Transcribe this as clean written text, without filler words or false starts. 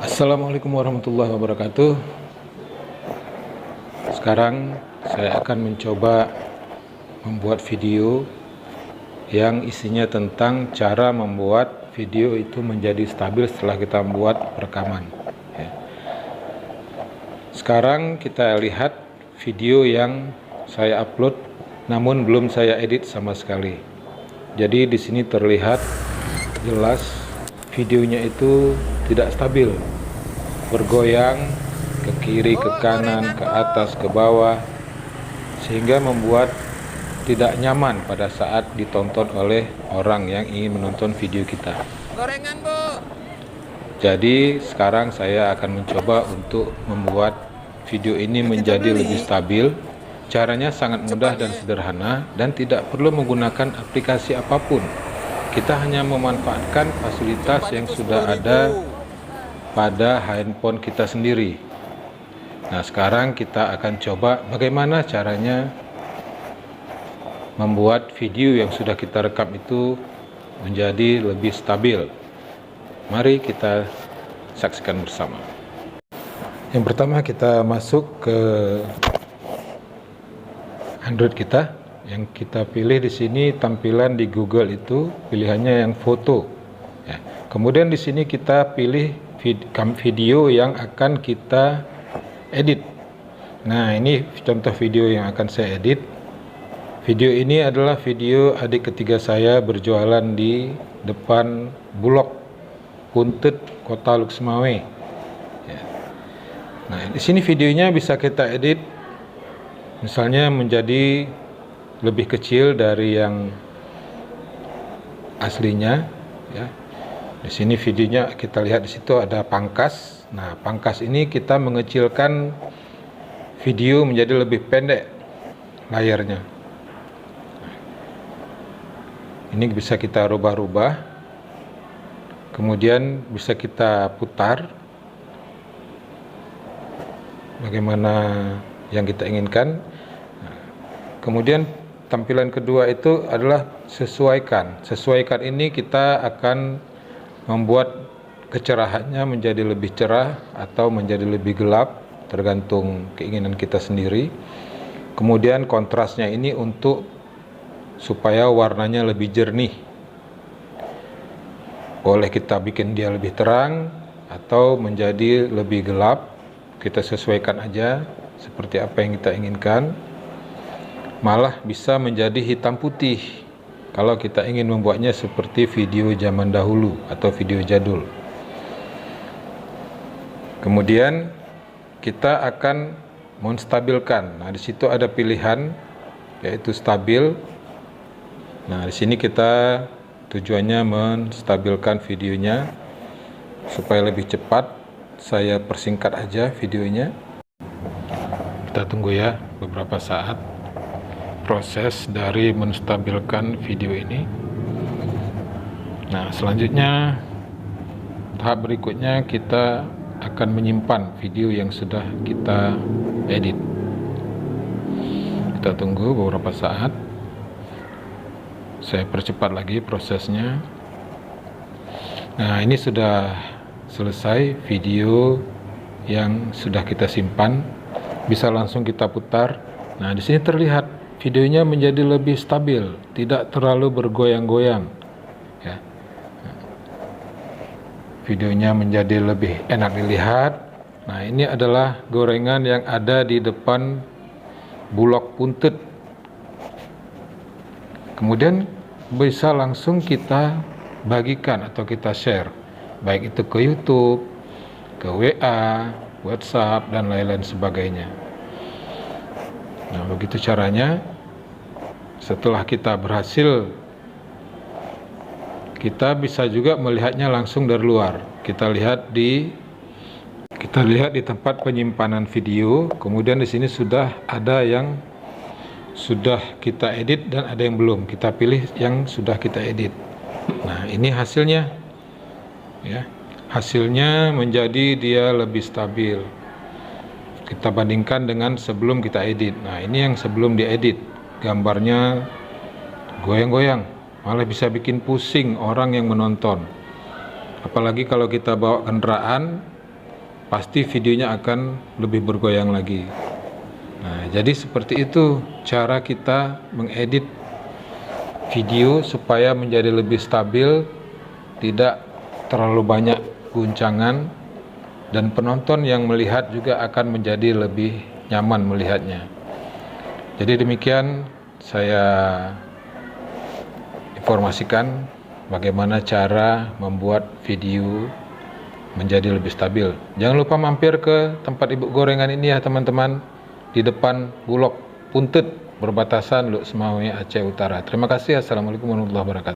Assalamualaikum warahmatullahi wabarakatuh. Sekarang saya akan mencoba membuat video yang isinya tentang cara membuat video itu menjadi stabil setelah kita membuat rekaman. Sekarang kita lihat video yang saya upload namun belum saya edit sama sekali. Jadi di sini terlihat jelas videonya itu tidak stabil, bergoyang ke kiri, ke kanan, ke atas, ke bawah, sehingga membuat tidak nyaman pada saat ditonton oleh orang yang ingin menonton video kita. Gorengan, Bu. Jadi sekarang saya akan mencoba untuk membuat video ini menjadi lebih stabil. Caranya sangat mudah dan sederhana dan tidak perlu menggunakan aplikasi apapun. Kita hanya memanfaatkan fasilitas yang sudah ada pada handphone kita sendiri. Nah, sekarang kita akan coba bagaimana caranya membuat video yang sudah kita rekam itu menjadi lebih stabil. Mari kita saksikan bersama. Yang pertama, kita masuk ke Android kita. Yang kita pilih di sini tampilan di Google itu pilihannya yang foto. Ya. Kemudian di sini kita pilih video yang akan kita edit. Nah, ini contoh video yang akan saya edit. Video ini adalah video adik ketiga saya berjualan di depan Bulog Puntet, Kota Luxmawe. Ya. Nah, di sini videonya bisa kita edit, misalnya menjadi lebih kecil dari yang aslinya. Ya. Di sini videonya kita lihat, di situ ada pangkas. Nah, pangkas ini kita mengecilkan video menjadi lebih pendek layarnya. Ini bisa kita rubah-rubah, kemudian bisa kita putar bagaimana yang kita inginkan. Kemudian tampilan kedua itu adalah sesuaikan. Sesuaikan ini kita akan membuat kecerahannya menjadi lebih cerah atau menjadi lebih gelap, tergantung keinginan kita sendiri. Kemudian kontrasnya ini untuk supaya warnanya lebih jernih. Boleh kita bikin dia lebih terang atau menjadi lebih gelap. Kita sesuaikan aja seperti apa yang kita inginkan. Malah bisa menjadi hitam putih kalau kita ingin membuatnya seperti video zaman dahulu atau video jadul. Kemudian kita akan menstabilkan. Nah, di situ ada pilihan yaitu stabil. Nah, di sini kita tujuannya menstabilkan videonya supaya lebih cepat. Saya persingkat aja videonya. Kita tunggu ya beberapa saat proses dari menstabilkan video ini. Nah, selanjutnya tahap berikutnya kita akan menyimpan video yang sudah kita edit. Kita tunggu beberapa saat. Saya percepat lagi prosesnya. Nah, ini sudah selesai video yang sudah kita simpan. Bisa langsung kita putar. Nah, di sini terlihat videonya menjadi lebih stabil, tidak terlalu bergoyang-goyang. Ya. Videonya menjadi lebih enak dilihat. Nah, ini adalah gorengan yang ada di depan Bulog Puntet. Kemudian bisa langsung kita bagikan atau kita share, baik itu ke YouTube, ke WA, WhatsApp, dan lain-lain sebagainya. Nah, begitu caranya. Setelah kita berhasil, kita bisa juga melihatnya langsung dari luar. Kita lihat di tempat penyimpanan video. Kemudian di sini sudah ada yang sudah kita edit dan ada yang belum. Kita pilih yang sudah kita edit. Nah, ini hasilnya. Ya. Hasilnya menjadi dia lebih stabil. Kita bandingkan dengan sebelum kita edit. Nah, ini yang sebelum diedit. Gambarnya goyang-goyang, malah bisa bikin pusing orang yang menonton. Apalagi kalau kita bawa kendaraan pasti videonya akan lebih bergoyang lagi. Nah, jadi seperti itu cara kita mengedit video supaya menjadi lebih stabil, tidak terlalu banyak guncangan, dan penonton yang melihat juga akan menjadi lebih nyaman melihatnya. Jadi demikian saya informasikan bagaimana cara membuat video menjadi lebih stabil. Jangan lupa mampir ke tempat Ibu Gorengan ini ya teman-teman, di depan Bulog Puntut, berbatasan Luk Semawe, Aceh Utara. Terima kasih. Assalamualaikum warahmatullahi wabarakatuh.